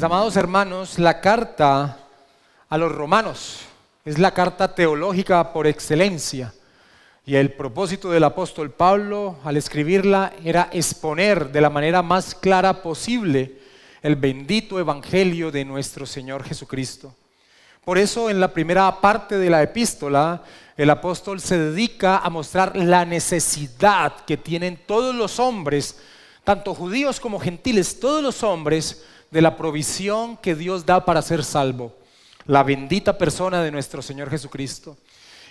Mis amados hermanos, la carta a los romanos es la carta teológica por excelencia. Y el propósito del apóstol Pablo al escribirla era exponer de la manera más clara posible el bendito evangelio de nuestro Señor Jesucristo. Por eso en la primera parte de la epístola el apóstol se dedica a mostrar la necesidad que tienen todos los hombres, tanto judíos como gentiles, todos los hombres, de la provisión que Dios da para ser salvo, la bendita persona de nuestro Señor Jesucristo.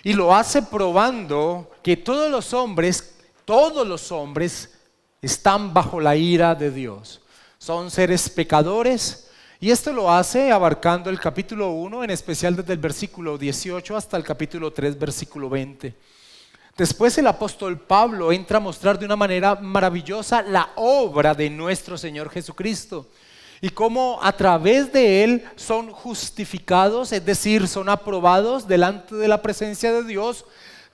Y lo hace probando que todos los hombres están bajo la ira de Dios. Son seres pecadores, y esto lo hace abarcando el capítulo 1, en especial desde el versículo 18 hasta el capítulo 3, versículo 20. Después el apóstol Pablo entra a mostrar de una manera maravillosa la obra de nuestro Señor Jesucristo y cómo a través de Él son justificados, es decir, son aprobados delante de la presencia de Dios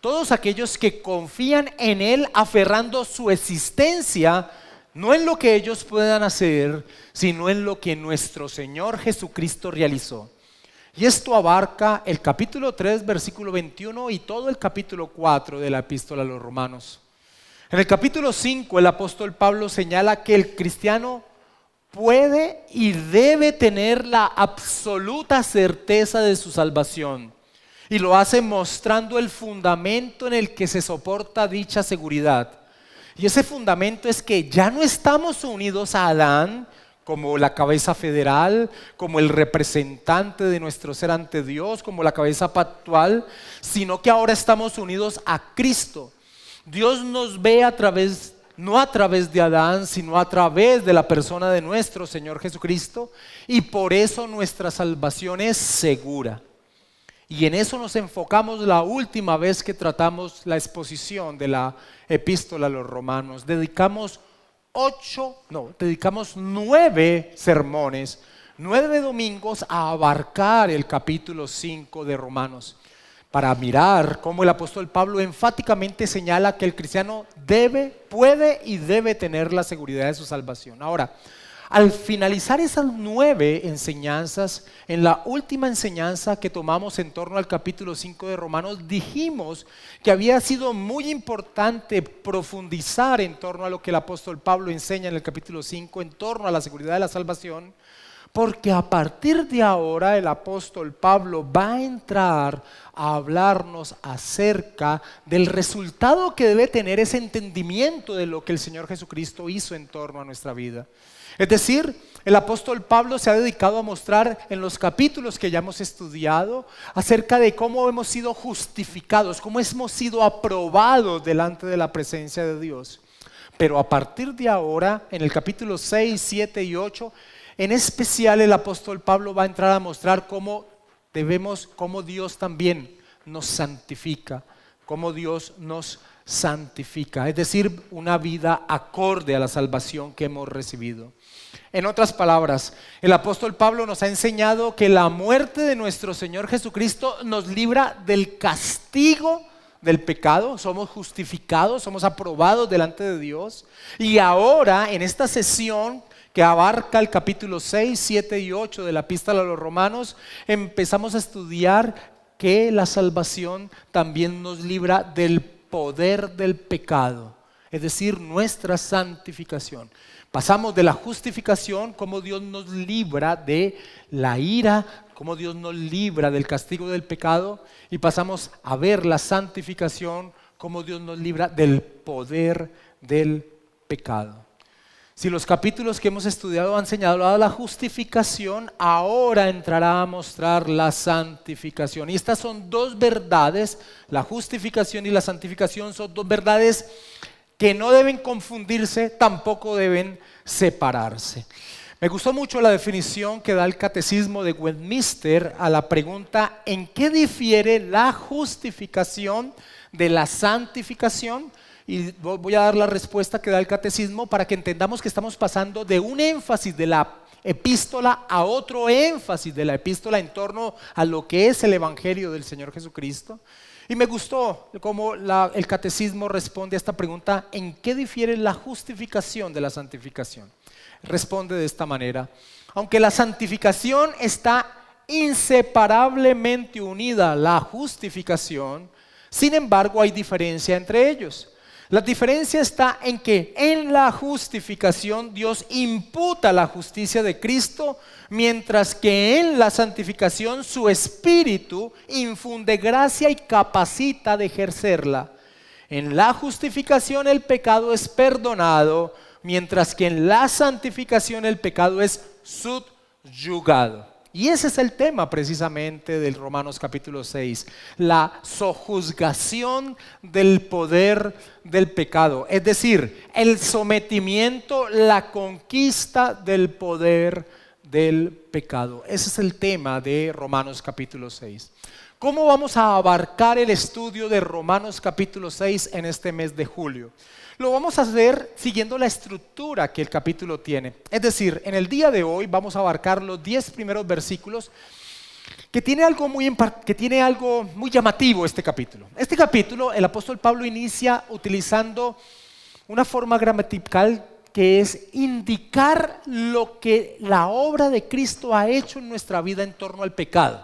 todos aquellos que confían en Él, aferrando su existencia no en lo que ellos puedan hacer, sino en lo que nuestro Señor Jesucristo realizó. Y esto abarca el capítulo 3, versículo 21 y todo el capítulo 4 de la epístola a los romanos. En el capítulo 5 el apóstol Pablo señala que el cristiano puede y debe tener la absoluta certeza de su salvación. Y lo hace mostrando el fundamento en el que se soporta dicha seguridad. Y ese fundamento es que ya no estamos unidos a Adán como la cabeza federal, como el representante de nuestro ser ante Dios, como la cabeza pactual, sino que ahora estamos unidos a Cristo. Dios nos ve no a través de Adán, sino a través de la persona de nuestro Señor Jesucristo, y por eso nuestra salvación es segura. Y en eso nos enfocamos la última vez que tratamos la exposición de la epístola a los romanos. Dedicamos 9 sermones, 9 domingos a abarcar el capítulo 5 de Romanos, para mirar cómo el apóstol Pablo enfáticamente señala que el cristiano puede y debe tener la seguridad de su salvación. Ahora, al finalizar esas 9 enseñanzas, en la última enseñanza que tomamos en torno al capítulo 5 de Romanos, dijimos que había sido muy importante profundizar en torno a lo que el apóstol Pablo enseña en el capítulo 5, en torno a la seguridad de la salvación, porque a partir de ahora el apóstol Pablo va a entrar a hablarnos acerca del resultado que debe tener ese entendimiento de lo que el Señor Jesucristo hizo en torno a nuestra vida. Es decir, el apóstol Pablo se ha dedicado a mostrar en los capítulos que ya hemos estudiado acerca de cómo hemos sido justificados, cómo hemos sido aprobados delante de la presencia de Dios. Pero a partir de ahora, en el capítulo 6, 7 y 8, en especial el apóstol Pablo va a entrar a mostrar cómo Dios también nos santifica, cómo Dios nos santifica, es decir, una vida acorde a la salvación que hemos recibido. En otras palabras, el apóstol Pablo nos ha enseñado que la muerte de nuestro Señor Jesucristo nos libra del castigo del pecado, somos justificados, somos aprobados delante de Dios. Y ahora, en esta sesión que abarca el capítulo 6, 7 y 8 de la epístola a los romanos, empezamos a estudiar que la salvación también nos libra del poder del pecado, es decir, nuestra santificación. Pasamos de la justificación, cómo Dios nos libra de la ira, cómo Dios nos libra del castigo del pecado, y pasamos a ver la santificación, cómo Dios nos libra del poder del pecado. Si los capítulos que hemos estudiado han señalado la justificación, ahora entrará a mostrar la santificación. Y estas son dos verdades, la justificación y la santificación son dos verdades que no deben confundirse, tampoco deben separarse. Me gustó mucho la definición que da el Catecismo de Westminster a la pregunta ¿en qué difiere la justificación de la santificación? Y voy a dar la respuesta que da el Catecismo para que entendamos que estamos pasando de un énfasis de la epístola a otro énfasis de la epístola en torno a lo que es el Evangelio del Señor Jesucristo. Y me gustó cómo el Catecismo responde a esta pregunta: ¿en qué difiere la justificación de la santificación? Responde de esta manera: aunque la santificación está inseparablemente unida a la justificación, sin embargo hay diferencia entre ellos. La diferencia está en que en la justificación Dios imputa la justicia de Cristo, mientras que en la santificación su Espíritu infunde gracia y capacita de ejercerla. En la justificación el pecado es perdonado, mientras que en la santificación el pecado es subyugado. Y ese es el tema precisamente del Romanos capítulo 6, la sojuzgación del poder del pecado, es decir, el sometimiento, la conquista del poder del pecado. Ese es el tema de Romanos capítulo 6. ¿Cómo vamos a abarcar el estudio de Romanos capítulo 6 en este mes de julio? Lo vamos a hacer siguiendo la estructura que el capítulo tiene. Es decir, en el día de hoy vamos a abarcar los 10 primeros versículos que tiene algo muy llamativo este capítulo. Este capítulo el apóstol Pablo inicia utilizando una forma gramatical que es indicar lo que la obra de Cristo ha hecho en nuestra vida en torno al pecado.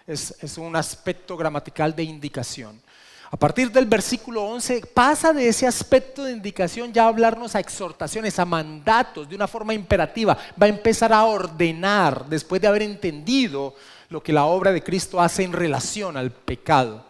Es un aspecto gramatical de indicación. A partir del versículo 11 pasa de ese aspecto de indicación ya a hablarnos a exhortaciones, a mandatos de una forma imperativa. Va a empezar a ordenar después de haber entendido lo que la obra de Cristo hace en relación al pecado.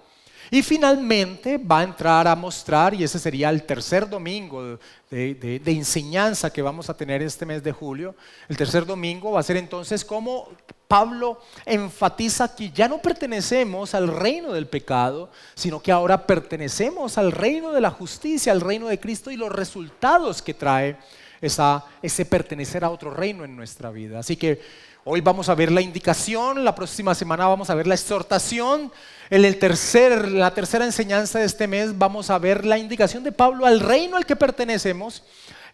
Y finalmente va a entrar a mostrar, y ese sería el tercer domingo de enseñanza que vamos a tener este mes de julio. El tercer domingo va a ser entonces cómo Pablo enfatiza que ya no pertenecemos al reino del pecado, sino que ahora pertenecemos al reino de la justicia, al reino de Cristo, y los resultados que trae ese pertenecer a otro reino en nuestra vida. Así que hoy vamos a ver la indicación, la próxima semana vamos a ver la exhortación. En la tercera enseñanza de este mes vamos a ver la indicación de Pablo al reino al que pertenecemos.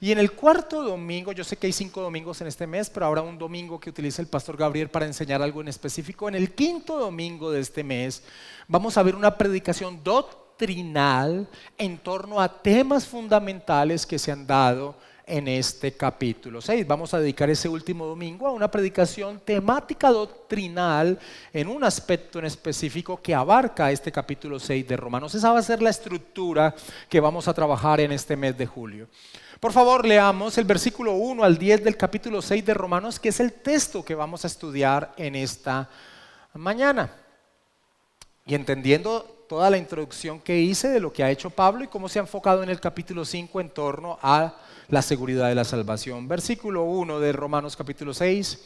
Y en el cuarto domingo, yo sé que hay 5 domingos en este mes, pero habrá un domingo que utiliza el pastor Gabriel para enseñar algo en específico. En el quinto domingo de este mes vamos a ver una predicación doctrinal en torno a temas fundamentales que se han dado en este capítulo 6. Vamos a dedicar ese último domingo a una predicación temática doctrinal en un aspecto en específico que abarca este capítulo 6 de Romanos. Esa va a ser la estructura que vamos a trabajar en este mes de julio. Por favor, leamos el versículo 1 al 10 del capítulo 6 de Romanos, que es el texto que vamos a estudiar en esta mañana. Y entendiendo toda la introducción que hice de lo que ha hecho Pablo y cómo se ha enfocado en el capítulo 5 en torno a la seguridad de la salvación. Versículo 1 de Romanos capítulo 6.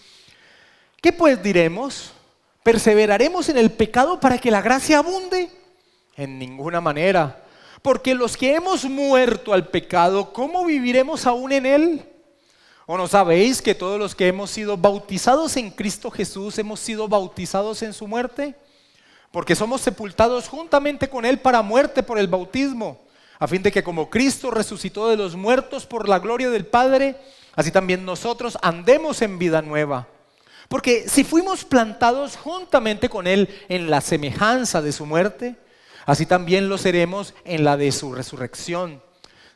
¿Qué pues diremos? ¿Perseveraremos en el pecado para que la gracia abunde? En ninguna manera. Porque los que hemos muerto al pecado, ¿cómo viviremos aún en él? ¿O no sabéis que todos los que hemos sido bautizados en Cristo Jesús hemos sido bautizados en su muerte? Porque somos sepultados juntamente con él para muerte por el bautismo, a fin de que como Cristo resucitó de los muertos por la gloria del Padre, así también nosotros andemos en vida nueva. Porque si fuimos plantados juntamente con él en la semejanza de su muerte, así también lo seremos en la de su resurrección.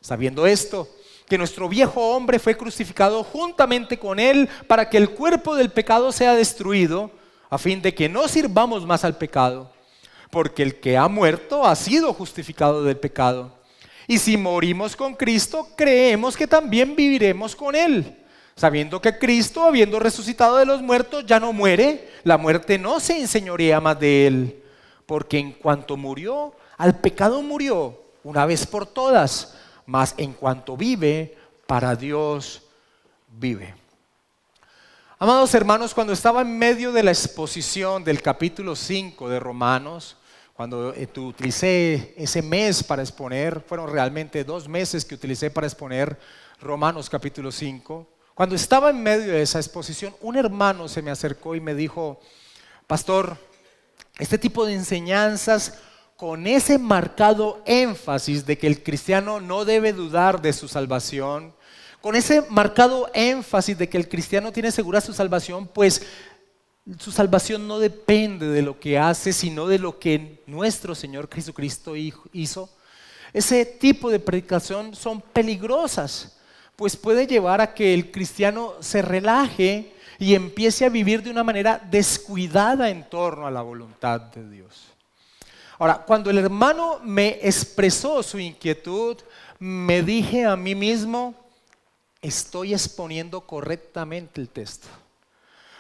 Sabiendo esto, que nuestro viejo hombre fue crucificado juntamente con él para que el cuerpo del pecado sea destruido, a fin de que no sirvamos más al pecado. Porque el que ha muerto ha sido justificado del pecado. Y si morimos con Cristo, creemos que también viviremos con él. Sabiendo que Cristo, habiendo resucitado de los muertos, ya no muere, la muerte no se enseñorea más de él. Porque en cuanto murió, al pecado murió una vez por todas, mas en cuanto vive, para Dios vive. Amados hermanos, cuando estaba en medio de la exposición del capítulo 5 de Romanos, cuando utilicé ese mes para exponer, fueron realmente 2 meses que utilicé para exponer Romanos capítulo 5, cuando estaba en medio de esa exposición, un hermano se me acercó y me dijo: pastor, este tipo de enseñanzas con ese marcado énfasis de que el cristiano no debe dudar de su salvación, con ese marcado énfasis de que el cristiano tiene segura su salvación, pues su salvación no depende de lo que hace, sino de lo que nuestro Señor Jesucristo hizo. Ese tipo de predicación son peligrosas, pues puede llevar a que el cristiano se relaje y empiece a vivir de una manera descuidada en torno a la voluntad de Dios. Ahora, cuando el hermano me expresó su inquietud, me dije a mí mismo, estoy exponiendo correctamente el texto.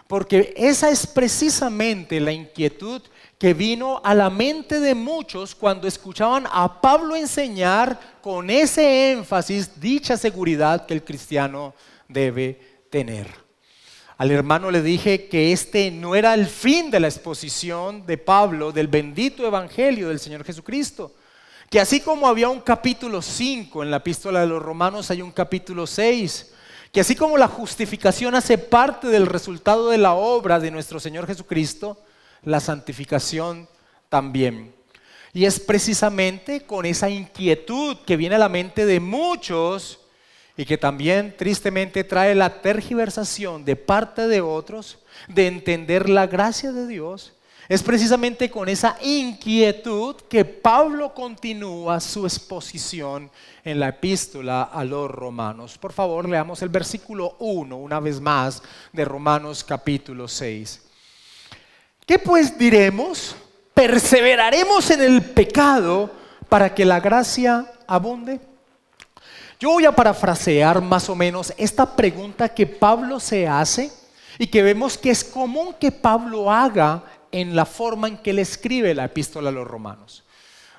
Porque esa es precisamente la inquietud que vino a la mente de muchos cuando escuchaban a Pablo enseñar con ese énfasis dicha seguridad que el cristiano debe tener. Al hermano le dije que este no era el fin de la exposición de Pablo del bendito evangelio del Señor Jesucristo. Que así como había un capítulo 5 en la epístola de los Romanos, hay un capítulo 6. Que así como la justificación hace parte del resultado de la obra de nuestro Señor Jesucristo, la santificación también. Y es precisamente con esa inquietud que viene a la mente de muchos y que también tristemente trae la tergiversación de parte de otros de entender la gracia de Dios. Es precisamente con esa inquietud que Pablo continúa su exposición en la epístola a los Romanos. Por favor, leamos el versículo 1 una vez más de Romanos capítulo 6. ¿Qué pues diremos? ¿Perseveraremos en el pecado para que la gracia abunde? Yo voy a parafrasear más o menos esta pregunta que Pablo se hace y que vemos que es común que Pablo haga en la forma en que él escribe la epístola a los Romanos.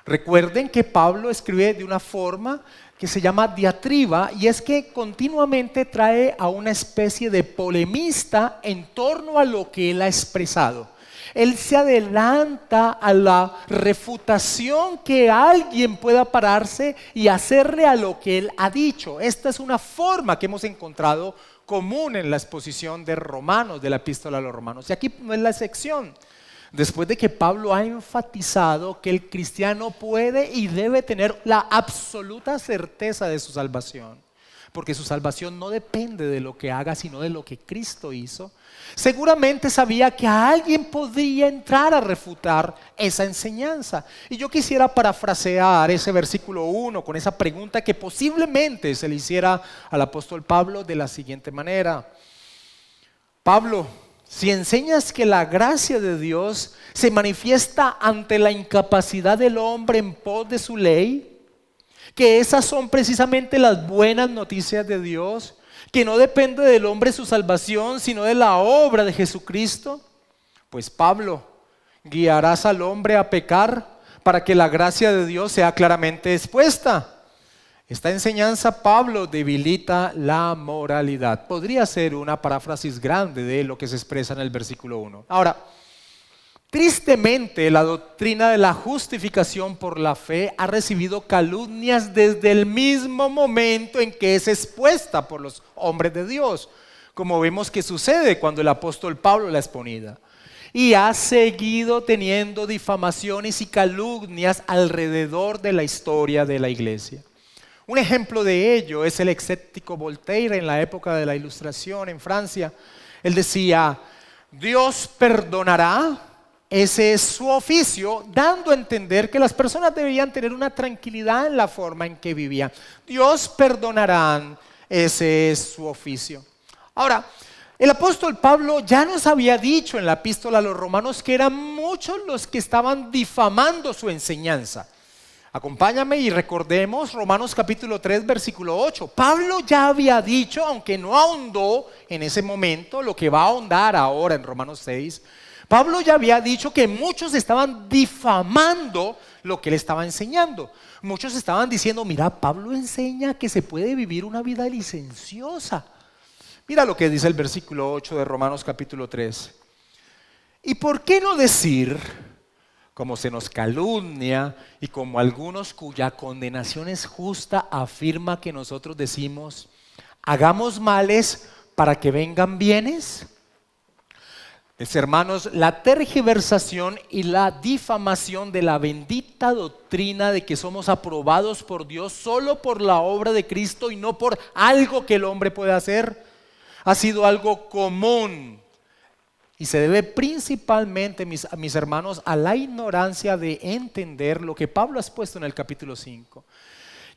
Recuerden que Pablo escribe de una forma que se llama diatriba y es que continuamente trae a una especie de polemista en torno a lo que él ha expresado. Él se adelanta a la refutación que alguien pueda pararse y hacerle a lo que él ha dicho. Esta es una forma que hemos encontrado común en la exposición de Romanos, de la epístola a los Romanos. Y aquí no es la excepción. Después de que Pablo ha enfatizado que el cristiano puede y debe tener la absoluta certeza de su salvación, porque su salvación no depende de lo que haga, sino de lo que Cristo hizo, seguramente sabía que alguien podía entrar a refutar esa enseñanza. Y yo quisiera parafrasear ese versículo 1 con esa pregunta que posiblemente se le hiciera al apóstol Pablo de la siguiente manera. Pablo, si enseñas que la gracia de Dios se manifiesta ante la incapacidad del hombre en pos de su ley, que esas son precisamente las buenas noticias de Dios, que no depende del hombre su salvación, sino de la obra de Jesucristo, pues Pablo, guiarás al hombre a pecar para que la gracia de Dios sea claramente expuesta. Esta enseñanza, Pablo, debilita la moralidad. Podría ser una paráfrasis grande de lo que se expresa en el versículo 1. Ahora, tristemente, la doctrina de la justificación por la fe ha recibido calumnias desde el mismo momento en que es expuesta por los hombres de Dios, como vemos que sucede cuando el apóstol Pablo la exponía. Y ha seguido teniendo difamaciones y calumnias alrededor de la historia de la iglesia. Un ejemplo de ello es el escéptico Voltaire en la época de la Ilustración en Francia. Él decía, Dios perdonará. Ese es su oficio, dando a entender que las personas deberían tener una tranquilidad en la forma en que vivían. Dios perdonará, ese es su oficio. Ahora, el apóstol Pablo ya nos había dicho en la epístola a los Romanos que eran muchos los que estaban difamando su enseñanza. Acompáñame y recordemos Romanos capítulo 3, versículo 8. Pablo ya había dicho, aunque no ahondó en ese momento, lo que va a ahondar ahora en Romanos 6, Pablo ya había dicho que muchos estaban difamando lo que él estaba enseñando. Muchos estaban diciendo, mira, Pablo enseña que se puede vivir una vida licenciosa. Mira lo que dice el versículo 8 de Romanos capítulo 3. ¿Y por qué no decir, como se nos calumnia y como algunos cuya condenación es justa afirma que nosotros decimos, hagamos males para que vengan bienes? Mis hermanos, la tergiversación y la difamación de la bendita doctrina de que somos aprobados por Dios solo por la obra de Cristo y no por algo que el hombre puede hacer, ha sido algo común y se debe principalmente, mis hermanos, a la ignorancia de entender lo que Pablo ha expuesto en el capítulo 5.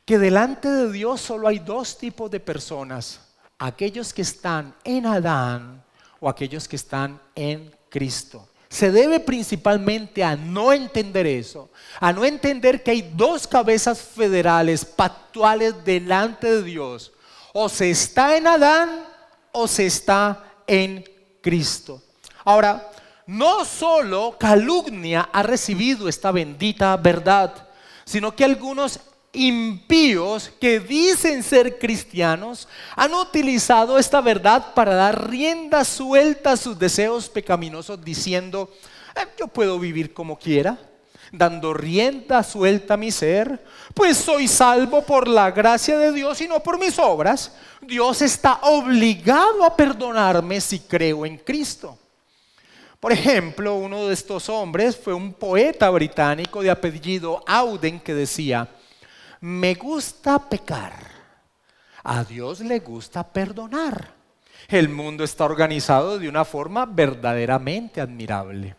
que delante de Dios solo hay dos tipos de personas: aquellos que están en Adán o aquellos que están en Cristo. Se debe principalmente a no entender eso, a no entender que hay dos cabezas federales, pactuales delante de Dios. O se está en Adán o se está en Cristo. Ahora, no solo Calumnia ha recibido esta bendita verdad, sino que algunos impíos que dicen ser cristianos han utilizado esta verdad para dar rienda suelta a sus deseos pecaminosos, diciendo: yo puedo vivir como quiera, dando rienda suelta a mi ser, pues soy salvo por la gracia de Dios y no por mis obras. Dios está obligado a perdonarme si creo en Cristo. Por ejemplo, uno de estos hombres fue un poeta británico de apellido Auden, que decía: me gusta pecar, a Dios le gusta perdonar. El mundo está organizado de una forma verdaderamente admirable.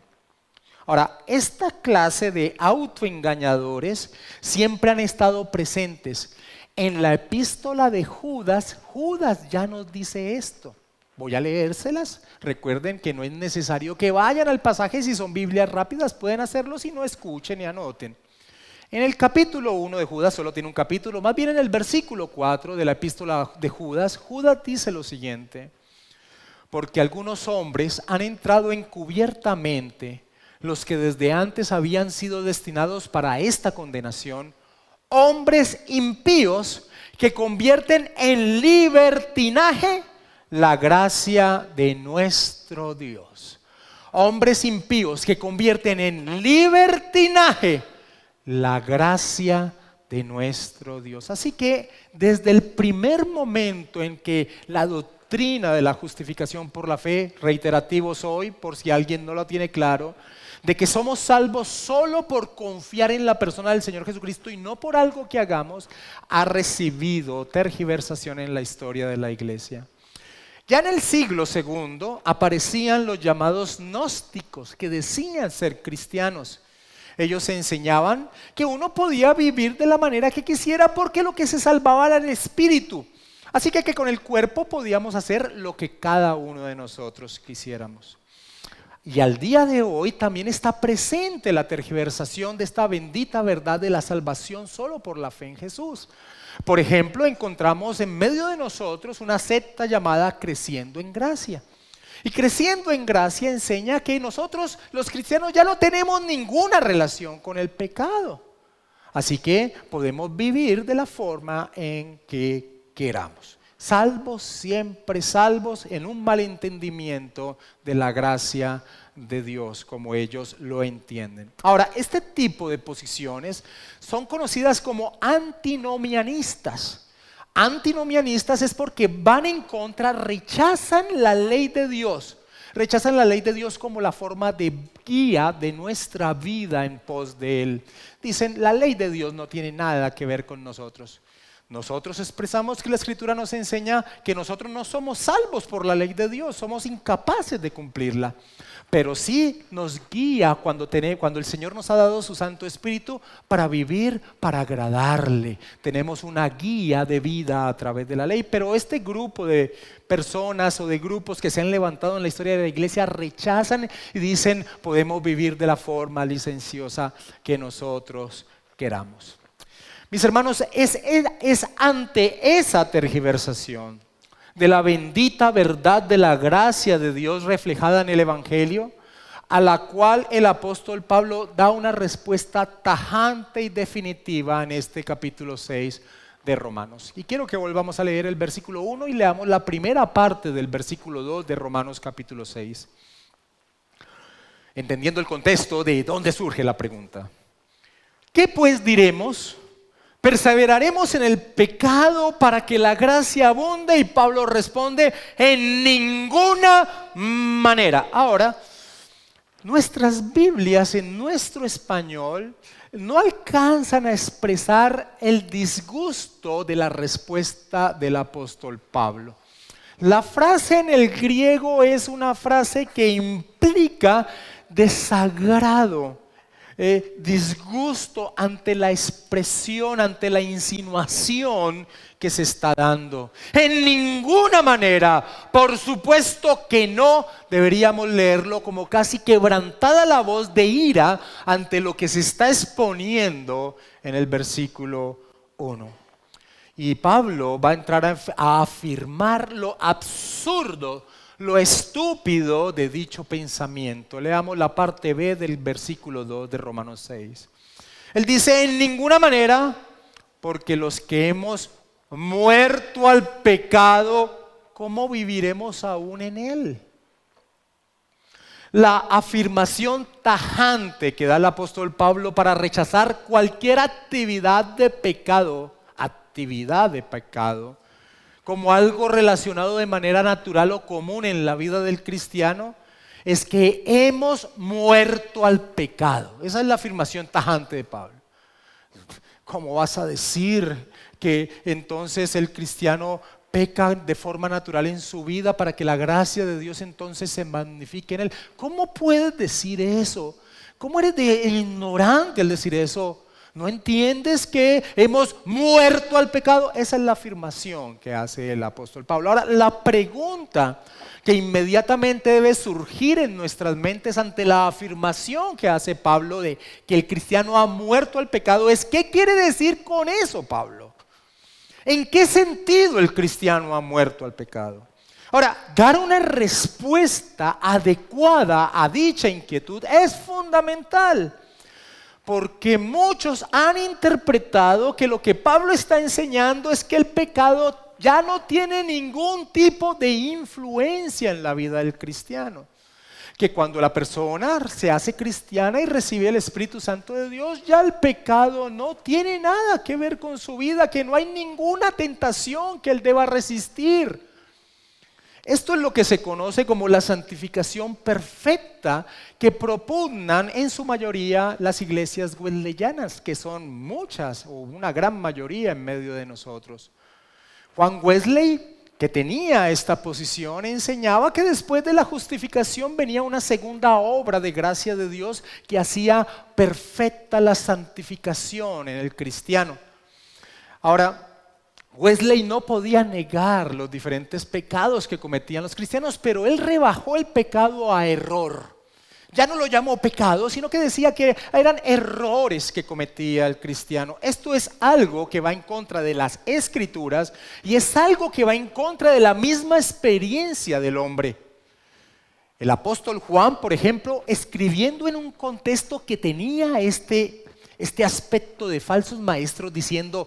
Ahora, esta clase de autoengañadores siempre han estado presentes. En la epístola de Judas, Judas ya nos dice esto. Voy a leérselas. Recuerden que no es necesario que vayan al pasaje. Si son Biblias rápidas pueden hacerlo, si no, escuchen y anoten. En el capítulo 1 de Judas, solo tiene un capítulo, más bien en el versículo 4 de la epístola de Judas, Judas dice lo siguiente: porque algunos hombres han entrado encubiertamente, los que desde antes habían sido destinados para esta condenación, hombres impíos que convierten en libertinaje la gracia de nuestro Dios. Hombres impíos que convierten en libertinaje la gracia de nuestro Dios. Así que desde el primer momento en que la doctrina de la justificación por la fe, reiterativo soy por si alguien no lo tiene claro, de que somos salvos solo por confiar en la persona del Señor Jesucristo y no por algo que hagamos, ha recibido tergiversación en la historia de la iglesia. Ya en el siglo II aparecían los llamados gnósticos, que decían ser cristianos. Ellos enseñaban que uno podía vivir de la manera que quisiera porque lo que se salvaba era el espíritu. Así que con el cuerpo podíamos hacer lo que cada uno de nosotros quisiéramos. Y al día de hoy también está presente la tergiversación de esta bendita verdad de la salvación solo por la fe en Jesús. Por ejemplo, encontramos en medio de nosotros una secta llamada Creciendo en Gracia. Y Creciendo en Gracia enseña que nosotros los cristianos ya no tenemos ninguna relación con el pecado. Así que podemos vivir de la forma en que queramos. Salvos, siempre salvos, en un malentendimiento de la gracia de Dios, como ellos lo entienden. Ahora, este tipo de posiciones son conocidas como antinomianistas. Antinomianistas es porque van en contra, rechazan la ley de Dios. Rechazan la ley de Dios como la forma de guía de nuestra vida en pos de Él. Dicen: la ley de Dios no tiene nada que ver con nosotros. Nosotros expresamos que la Escritura nos enseña que nosotros no somos salvos por la ley de Dios, somos incapaces de cumplirla. Pero sí nos guía cuando el Señor nos ha dado su Santo Espíritu para vivir, para agradarle. Tenemos una guía de vida a través de la ley. Pero este grupo de personas o de grupos que se han levantado en la historia de la iglesia rechazan y dicen: podemos vivir de la forma licenciosa que nosotros queramos. Mis hermanos, es ante esa tergiversación de la bendita verdad de la gracia de Dios reflejada en el Evangelio, a la cual el apóstol Pablo da una respuesta tajante y definitiva en este capítulo 6 de Romanos. Y quiero que volvamos a leer el versículo 1 y leamos la primera parte del versículo 2 de Romanos capítulo 6. Entendiendo el contexto de dónde surge la pregunta. ¿Qué pues diremos? ¿Perseveraremos en el pecado para que la gracia abunde? Y Pablo responde: en ninguna manera. Ahora, nuestras Biblias en nuestro español no alcanzan a expresar el disgusto de la respuesta del apóstol Pablo. La frase en el griego es una frase que implica desagrado. disgusto ante la expresión, ante la insinuación que se está dando. En ninguna manera, por supuesto que no, deberíamos leerlo como casi quebrantada la voz de ira ante lo que se está exponiendo en el versículo 1. Y Pablo va a entrar a afirmar lo absurdo, lo estúpido de dicho pensamiento. Leamos la parte B del versículo 2 de Romanos 6. Él dice: en ninguna manera, porque los que hemos muerto al pecado, ¿cómo viviremos aún en él? La afirmación tajante que da el apóstol Pablo para rechazar cualquier actividad de pecado, como algo relacionado de manera natural o común en la vida del cristiano, es que hemos muerto al pecado. Esa es la afirmación tajante de Pablo. ¿Cómo vas a decir que entonces el cristiano peca de forma natural en su vida para que la gracia de Dios entonces se magnifique en él? ¿Cómo puedes decir eso? ¿Cómo eres de ignorante al decir eso? ¿No entiendes que hemos muerto al pecado? Esa es la afirmación que hace el apóstol Pablo. Ahora, la pregunta que inmediatamente debe surgir en nuestras mentes ante la afirmación que hace Pablo de que el cristiano ha muerto al pecado es: ¿qué quiere decir con eso, Pablo? ¿En qué sentido el cristiano ha muerto al pecado? Ahora, dar una respuesta adecuada a dicha inquietud es fundamental, porque muchos han interpretado que lo que Pablo está enseñando es que el pecado ya no tiene ningún tipo de influencia en la vida del cristiano. Que cuando la persona se hace cristiana y recibe el Espíritu Santo de Dios, ya el pecado no tiene nada que ver con su vida, que no hay ninguna tentación que él deba resistir. Esto es lo que se conoce como la santificación perfecta que propugnan en su mayoría las iglesias wesleyanas, que son muchas o una gran mayoría en medio de nosotros. Juan Wesley, que tenía esta posición, enseñaba que después de la justificación venía una segunda obra de gracia de Dios que hacía perfecta la santificación en el cristiano. Ahora, Wesley no podía negar los diferentes pecados que cometían los cristianos, pero él rebajó el pecado a error. Ya no lo llamó pecado, sino que decía que eran errores que cometía el cristiano. Esto es algo que va en contra de las Escrituras y es algo que va en contra de la misma experiencia del hombre. El apóstol Juan, por ejemplo, escribiendo en un contexto que tenía este aspecto de falsos maestros, diciendo: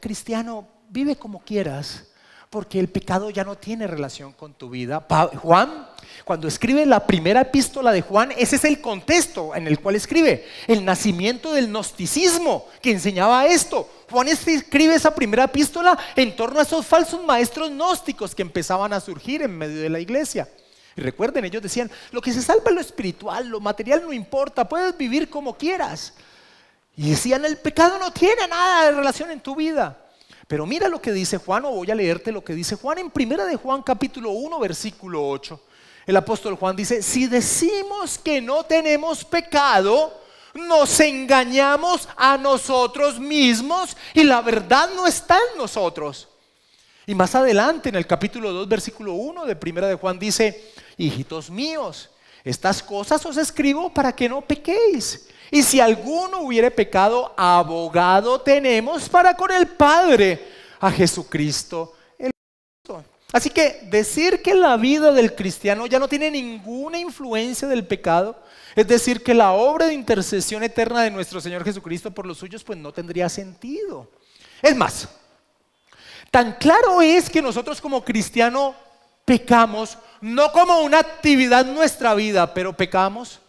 cristiano, vive como quieras, porque el pecado ya no tiene relación con tu vida. Juan, cuando escribe la primera epístola de Juan, ese es el contexto en el cual escribe: el nacimiento del gnosticismo que enseñaba esto. Juan escribe esa primera epístola en torno a esos falsos maestros gnósticos que empezaban a surgir en medio de la iglesia. Y recuerden, ellos decían: lo que se salva es lo espiritual, lo material no importa, puedes vivir como quieras. Y decían: el pecado no tiene nada de relación en tu vida. Pero mira lo que dice Juan, o voy a leerte lo que dice Juan en primera de Juan capítulo 1 versículo 8. El apóstol Juan dice: si decimos que no tenemos pecado, nos engañamos a nosotros mismos y la verdad no está en nosotros. Y más adelante en el capítulo 2 versículo 1 de primera de Juan dice: hijitos míos, estas cosas os escribo para que no pequéis. Y si alguno hubiere pecado, abogado tenemos para con el Padre, a Jesucristo el justo. Así que decir que la vida del cristiano ya no tiene ninguna influencia del pecado, es decir, que la obra de intercesión eterna de nuestro Señor Jesucristo por los suyos, pues no tendría sentido. Es más, tan claro es que nosotros como cristianos pecamos, no como una actividad en nuestra vida, pero pecamos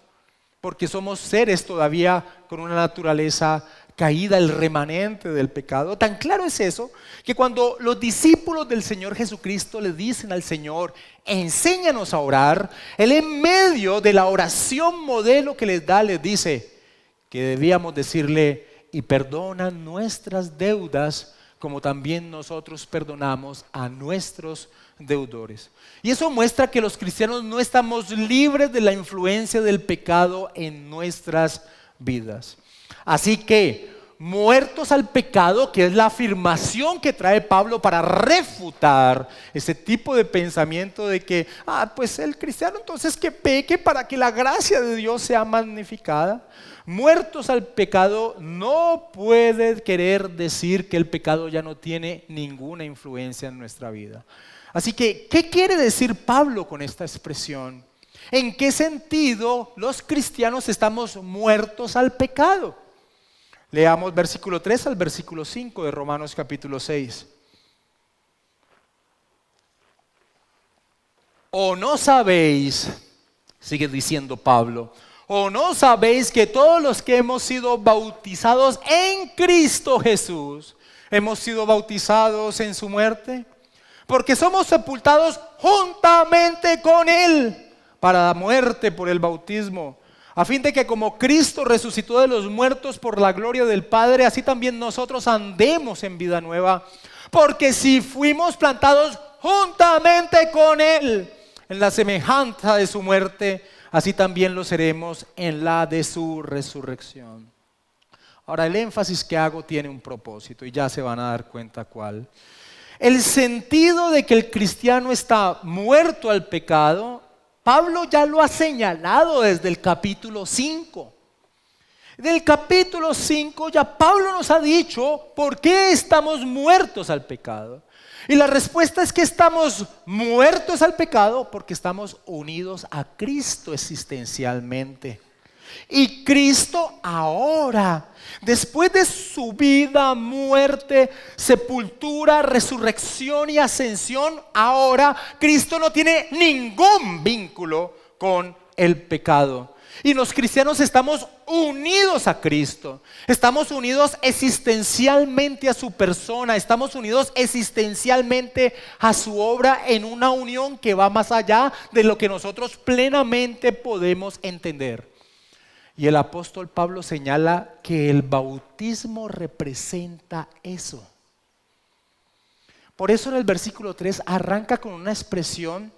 porque somos seres todavía con una naturaleza caída, el remanente del pecado. Tan claro es eso, que cuando los discípulos del Señor Jesucristo le dicen al Señor: enséñanos a orar, Él en medio de la oración modelo que les da, les dice que debíamos decirle: y perdona nuestras deudas, como también nosotros perdonamos a nuestros deudores. Y eso muestra que los cristianos no estamos libres de la influencia del pecado en nuestras vidas. Así que, muertos al pecado, que es la afirmación que trae Pablo para refutar ese tipo de pensamiento de que, pues el cristiano entonces que peque para que la gracia de Dios sea magnificada. Muertos al pecado no puede querer decir que el pecado ya no tiene ninguna influencia en nuestra vida. Así que, ¿qué quiere decir Pablo con esta expresión? ¿En qué sentido los cristianos estamos muertos al pecado? Leamos versículo 3 al versículo 5 de Romanos capítulo 6. ¿O no sabéis, sigue diciendo Pablo, o no sabéis que todos los que hemos sido bautizados en Cristo Jesús, hemos sido bautizados en su muerte? Porque somos sepultados juntamente con Él para la muerte por el bautismo, a fin de que como Cristo resucitó de los muertos por la gloria del Padre, así también nosotros andemos en vida nueva. Porque si fuimos plantados juntamente con Él en la semejanza de su muerte, así también lo seremos en la de su resurrección. Ahora, el énfasis que hago tiene un propósito y ya se van a dar cuenta cuál. El sentido de que el cristiano está muerto al pecado, Pablo ya lo ha señalado desde el capítulo 5. Del capítulo 5 ya Pablo nos ha dicho por qué estamos muertos al pecado. Y la respuesta es que estamos muertos al pecado porque estamos unidos a Cristo existencialmente. Y Cristo ahora, después de su vida, muerte, sepultura, resurrección y ascensión, ahora Cristo no tiene ningún vínculo con el pecado. Y los cristianos estamos unidos a Cristo, estamos unidos existencialmente a su persona, estamos unidos existencialmente a su obra en una unión que va más allá de lo que nosotros plenamente podemos entender. Y el apóstol Pablo señala que el bautismo representa eso. Por eso en el versículo 3 arranca con una expresión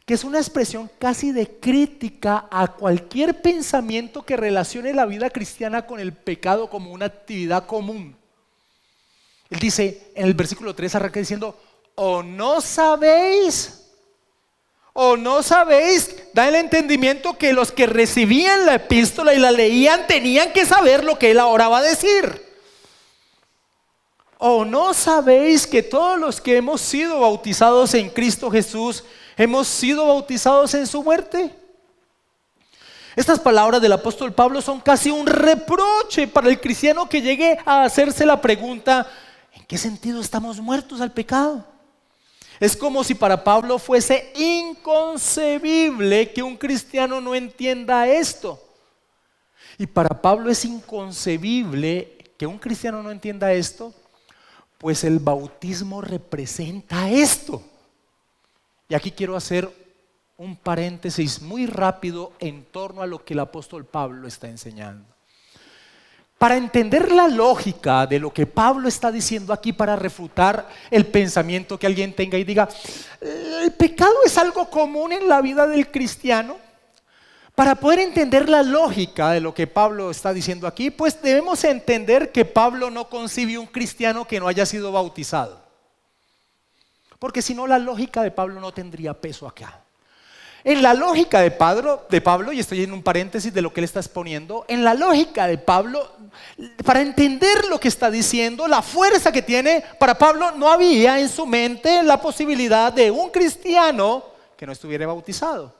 que es una expresión casi de crítica a cualquier pensamiento que relacione la vida cristiana con el pecado como una actividad común. Él dice en el versículo 3 arranca diciendo, ¿o no sabéis? ¿O no sabéis? Da el entendimiento que los que recibían la epístola y la leían tenían que saber lo que él ahora va a decir. ¿O no sabéis que todos los que hemos sido bautizados en Cristo Jesús hemos sido bautizados en su muerte? Estas palabras del apóstol Pablo son casi un reproche para el cristiano que llegue a hacerse la pregunta, ¿en qué sentido estamos muertos al pecado? Es como si para Pablo fuese inconcebible que un cristiano no entienda esto. Y para Pablo es inconcebible que un cristiano no entienda esto, pues el bautismo representa esto. Y aquí quiero hacer un paréntesis muy rápido en torno a lo que el apóstol Pablo está enseñando. Para entender la lógica de lo que Pablo está diciendo aquí, para refutar el pensamiento que alguien tenga y diga, ¿el pecado es algo común en la vida del cristiano? Para poder entender la lógica de lo que Pablo está diciendo aquí, pues debemos entender que Pablo no concibe un cristiano que no haya sido bautizado. Porque si no, la lógica de Pablo no tendría peso acá. En la lógica de Pablo, y estoy en un paréntesis de lo que él está exponiendo, en la lógica de Pablo, para entender lo que está diciendo, la fuerza que tiene, para Pablo no había en su mente la posibilidad de un cristiano que no estuviera bautizado.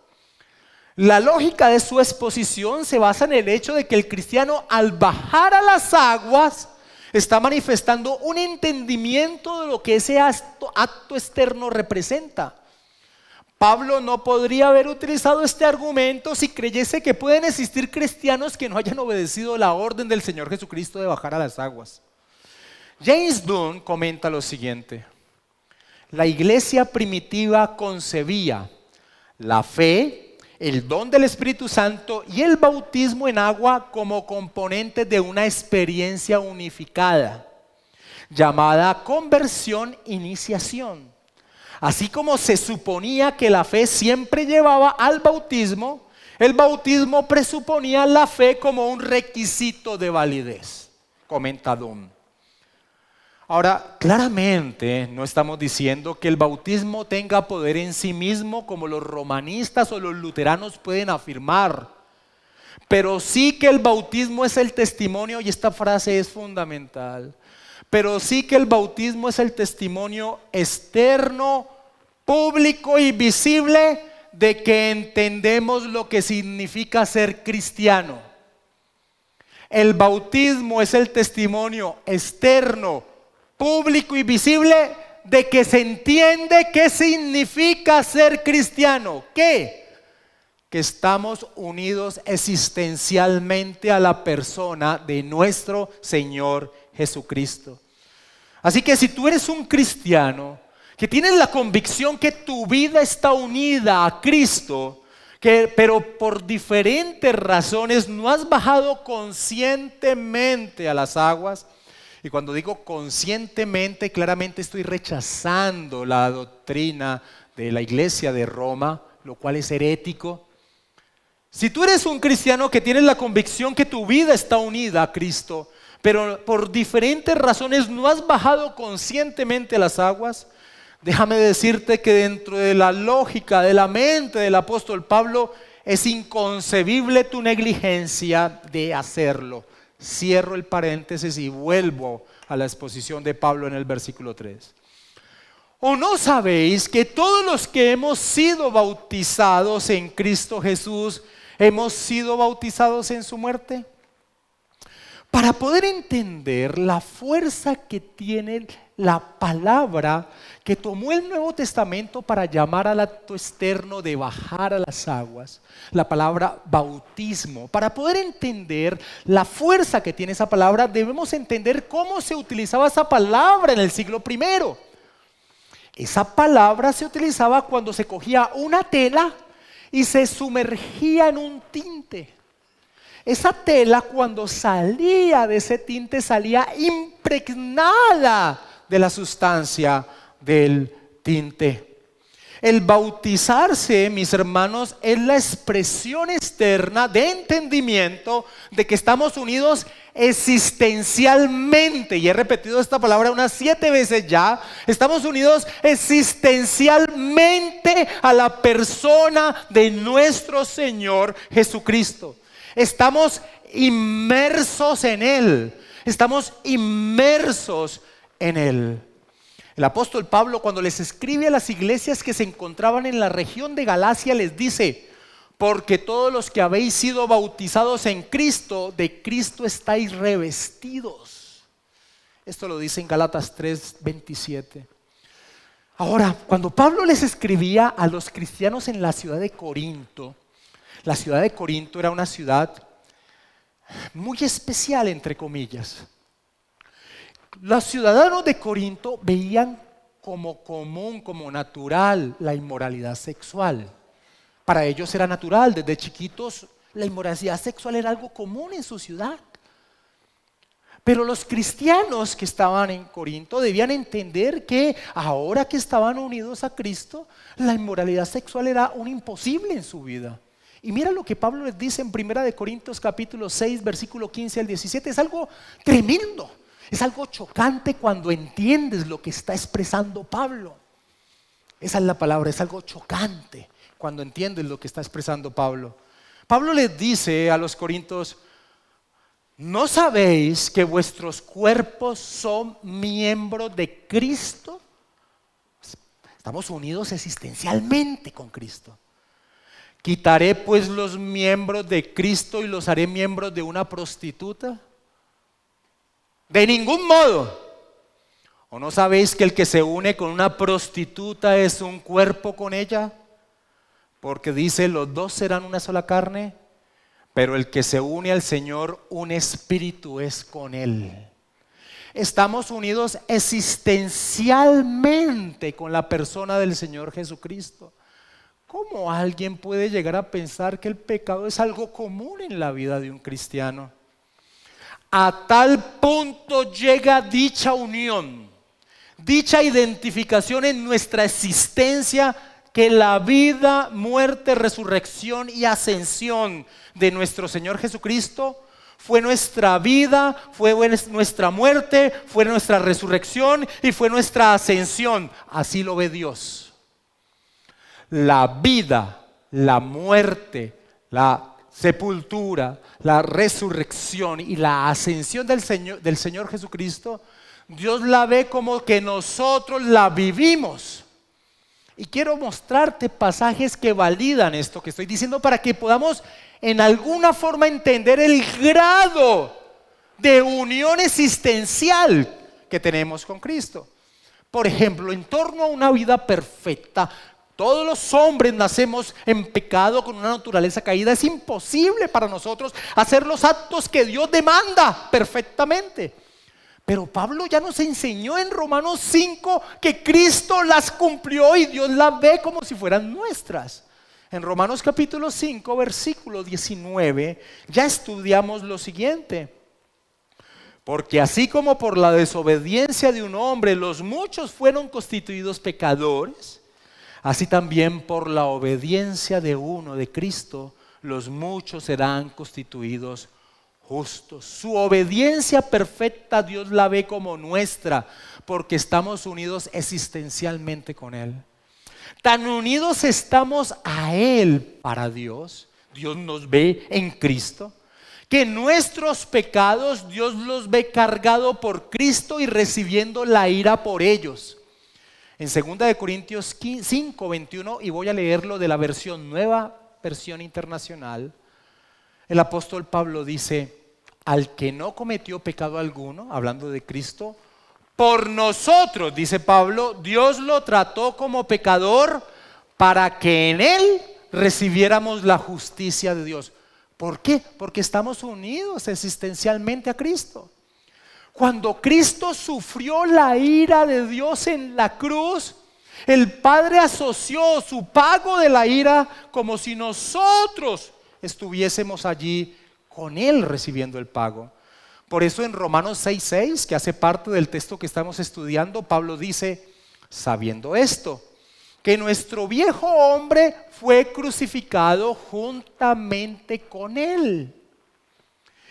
La lógica de su exposición se basa en el hecho de que el cristiano, al bajar a las aguas, está manifestando un entendimiento de lo que ese acto externo representa. Pablo no podría haber utilizado este argumento si creyese que pueden existir cristianos que no hayan obedecido la orden del Señor Jesucristo de bajar a las aguas. James Dunn comenta lo siguiente: la iglesia primitiva concebía la fe, el don del Espíritu Santo y el bautismo en agua como componentes de una experiencia unificada, llamada conversión-iniciación. Así como se suponía que la fe siempre llevaba al bautismo, El bautismo presuponía la fe como un requisito de validez, comenta Dunn. Ahora, claramente no estamos diciendo que el bautismo tenga poder en sí mismo como los romanistas o los luteranos pueden afirmar, pero sí que el bautismo es el testimonio, y esta frase es fundamental, pero sí que el bautismo es el testimonio externo, público y visible de que entendemos lo que significa ser cristiano. El bautismo es el testimonio externo, público y visible de que se entiende qué significa ser cristiano. ¿Qué? Que estamos unidos existencialmente a la persona de nuestro Señor Jesucristo. Así que si tú eres un cristiano que tienes la convicción que tu vida está unida a Cristo, pero por diferentes razones no has bajado conscientemente a las aguas, y cuando digo conscientemente, claramente estoy rechazando la doctrina de la Iglesia de Roma, lo cual es herético. Si tú eres un cristiano que tienes la convicción que tu vida está unida a Cristo, pero por diferentes razones no has bajado conscientemente a las aguas, déjame decirte que dentro de la lógica de la mente del apóstol Pablo es inconcebible tu negligencia de hacerlo. Cierro el paréntesis y vuelvo a la exposición de Pablo en el versículo 3. ¿O no sabéis que todos los que hemos sido bautizados en Cristo Jesús hemos sido bautizados en su muerte? Para poder entender la fuerza que tiene la palabra que tomó el Nuevo Testamento para llamar al acto externo de bajar a las aguas, la palabra bautismo, para poder entender la fuerza que tiene esa palabra, debemos entender cómo se utilizaba esa palabra en el siglo I. Esa palabra se utilizaba cuando se cogía una tela y se sumergía en un tinte. Esa tela, cuando salía de ese tinte, salía impregnada de la sustancia del tinte. El bautizarse, mis hermanos, es la expresión externa de entendimiento de que estamos unidos existencialmente, y he repetido esta palabra unas 7 veces ya. Estamos unidos existencialmente a la persona de nuestro Señor Jesucristo. Estamos inmersos en Él. Estamos inmersos en Él. El apóstol Pablo, cuando les escribe a las iglesias que se encontraban en la región de Galacia, les dice: porque todos los que habéis sido bautizados en Cristo, de Cristo estáis revestidos. Esto lo dice en Gálatas 3:27. Ahora, cuando Pablo les escribía a los cristianos en la ciudad de Corinto, la ciudad de Corinto era una ciudad muy especial, entre comillas. Los ciudadanos de Corinto veían como común, como natural, la inmoralidad sexual. Para ellos era natural, desde chiquitos la inmoralidad sexual era algo común en su ciudad. Pero los cristianos que estaban en Corinto debían entender que ahora que estaban unidos a Cristo, la inmoralidad sexual era un imposible en su vida. Y mira lo que Pablo les dice en 1 Corintios capítulo 6, versículo 15 al 17. Es algo tremendo, es algo chocante cuando entiendes lo que está expresando Pablo. Esa es la palabra, es algo chocante cuando entiendes lo que está expresando Pablo. Pablo les dice a los corintios: ¿no sabéis que vuestros cuerpos son miembros de Cristo? Estamos unidos existencialmente con Cristo. ¿Quitaré pues los miembros de Cristo y los haré miembros de una prostituta? De ningún modo. ¿O no sabéis que el que se une con una prostituta es un cuerpo con ella? Porque dice: los dos serán una sola carne. Pero el que se une al Señor, un espíritu es con Él. Estamos unidos existencialmente con la persona del Señor Jesucristo. ¿Cómo alguien puede llegar a pensar que el pecado es algo común en la vida de un cristiano? A tal punto llega dicha unión, dicha identificación en nuestra existencia, que la vida, muerte, resurrección y ascensión de nuestro Señor Jesucristo fue nuestra vida, fue nuestra muerte, fue nuestra resurrección y fue nuestra ascensión. Así lo ve Dios. La vida, la muerte, la sepultura, la resurrección y la ascensión del Señor Jesucristo, Dios la ve como que nosotros la vivimos. Y quiero mostrarte pasajes que validan esto que estoy diciendo para que podamos en alguna forma entender el grado de unión existencial que tenemos con Cristo. Por ejemplo, en torno a una vida perfecta, todos los hombres nacemos en pecado con una naturaleza caída. Es imposible para nosotros hacer los actos que Dios demanda perfectamente. Pero Pablo ya nos enseñó en Romanos 5 que Cristo las cumplió y Dios las ve como si fueran nuestras. En Romanos capítulo 5, versículo 19, ya estudiamos lo siguiente. Porque así como por la desobediencia de un hombre los muchos fueron constituidos pecadores, así también por la obediencia de uno, de Cristo, los muchos serán constituidos justos. Su obediencia perfecta Dios la ve como nuestra, porque estamos unidos existencialmente con Él. Tan unidos estamos a Él para Dios. Dios nos ve en Cristo, que nuestros pecados Dios los ve cargado por Cristo y recibiendo la ira por ellos. En 2 Corintios 5, 21, y voy a leerlo de la versión nueva, versión internacional, el apóstol Pablo dice: al que no cometió pecado alguno, hablando de Cristo, por nosotros, dice Pablo, Dios lo trató como pecador para que en Él recibiéramos la justicia de Dios. ¿Por qué? Porque estamos unidos existencialmente a Cristo. Cuando Cristo sufrió la ira de Dios en la cruz, el Padre asoció su pago de la ira como si nosotros estuviésemos allí con Él recibiendo el pago. Por eso en Romanos 6:6, que hace parte del texto que estamos estudiando, Pablo dice: sabiendo esto, que nuestro viejo hombre fue crucificado juntamente con Él.